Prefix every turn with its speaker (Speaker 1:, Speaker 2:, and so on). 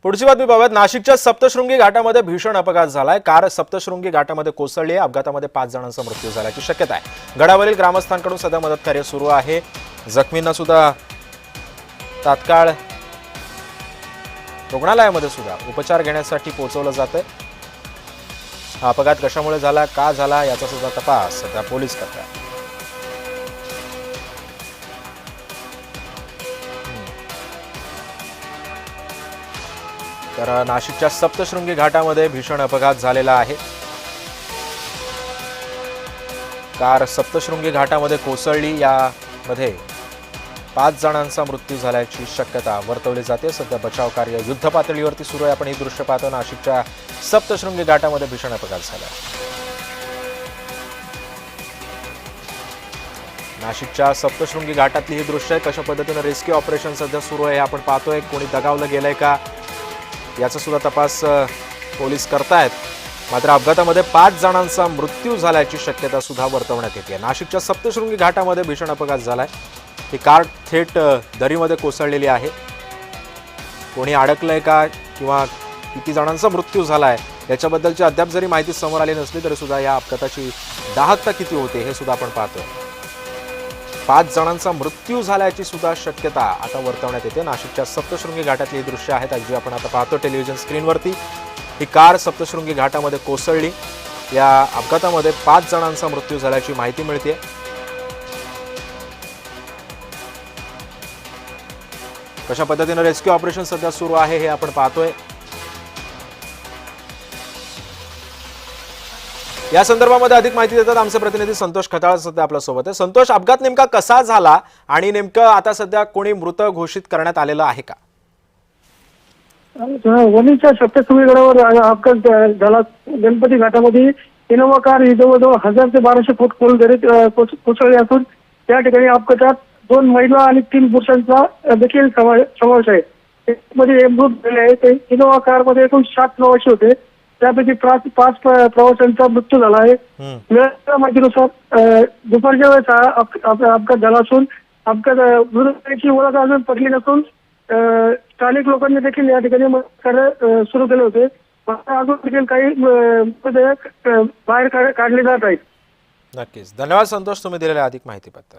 Speaker 1: पुढची बातमी पाहूयात। नाशिकच्या सप्तशृंगी घाटामध्ये भीषण अपघात झालाय। कार सप्तशृंगी घाटामध्ये कोसळली आहे। अपघातामध्ये 5 जणांचा मृत्यू झाल्याची शक्यता आहे। गडावरील ग्रामस्थांकडून सध्या मदत कार्य सुरू आहे। जखमींना सुद्धा तात्काळ रुग्णालयामध्ये सुद्धा उपचार घेण्यासाठी पोहोचवलं जातंय। हा अपघात कशामुळे झाला, का झाला याचा सुद्धा तपास सध्या पोलीस करतात। तर नाशिकच्या सप्तशृंगी घाटामध्ये भीषण अपघात झालेला आहे। कार सप्तशृंगी घाटामध्ये कोसळली, यामध्ये 5 जणांचा मृत्यू झाल्याची शक्यता वर्तवली जाते। सध्या बचाव कार्य युद्ध पातळीवरती सुरू आहे। आपण ही दृश्य पाहतो। नाशिकच्या सप्तशृंगी घाटामध्ये भीषण अपघात झाला। नाशिकच्या सप्तशृंगी घाटातली ही दृश्य आहे। कशा पद्धतीने रेस्क्यू ऑपरेशन सध्या सुरू आहे आपण पाहतोय। कोणी दगावलं गेलंय का याचा सुद्धा तपास पोलीस करतायत। मात्र अपघातामध्ये 5 जणांचा मृत्यू झाल्याची शक्यता सुद्धा वर्तवण्यात येते। नाशिकच्या सप्तशृंगी घाटामध्ये भीषण अपघात झालाय। ही कार थेट दरीमध्ये कोसळलेली आहे। कोणी अडकलंय का किंवा किती जणांचा मृत्यू झालाय याच्याबद्दलची अद्याप जरी माहिती समोर आली नसली तरी सुद्धा या अपघाताची दाहकता किती होते हे सुद्धा आपण पाहतोय। 5 जणांचा मृत्यू झाल्याची सुद्धा शक्यता आता वर्तवण्यात येते। नाशिकच्या सप्तशृंगी घाटातली दृश्य आहेत जी आपण आता पाहतो टेलिव्हिजन स्क्रीनवरती। ही कार सप्तशृंगी घाटामध्ये कोसळली। या अपघातामध्ये 5 जणांचा मृत्यू झाल्याची माहिती मिळते। कशा पद्धतीने रेस्क्यू ऑपरेशन सध्या सुरू आहे हे आपण पाहतोय। या संदर्भामध्ये अधिक माहिती देतात आमचे प्रतिनिधी संतोष खताळ सध्या आपल्या सोबत आहे। संतोष, अपघात नेमका कसा झाला आणि नेमकं आता सध्या कोणी मृत घोषित करण्यात आलेलं आहे का?
Speaker 2: वणीच्या सप्तशृंगी गडावर अपघात झाला। गणपती घाटामध्ये इनोवा कार ही जवळजवळ 1000 ते 1200 फूट खोल दरीत कोसळली असून त्या ठिकाणी अपघातात 2 महिला आणि 3 पुरुषांचा देखील समावेश आहे। त्यामध्ये एक मृत झाले आहे। ते इनोवा कार मध्ये एकूण 7 प्रवासी होते, त्यापैकी 5 प्रवाशांचा मृत्यू झाला आहे। मिळालेल्या माहितीनुसार दुपारच्या वेळेस हा अपघात झाला असून मृताची ओळख अजून पटली नसून स्थानिक लोकांनी देखील या ठिकाणी कार्य सुरू केले होते। अजून देखील काही मृतदेह बाहेर काढले जात आहेत।
Speaker 1: नक्कीच, धन्यवाद संतोष तुम्ही दिलेल्या अधिक माहितीबद्दल।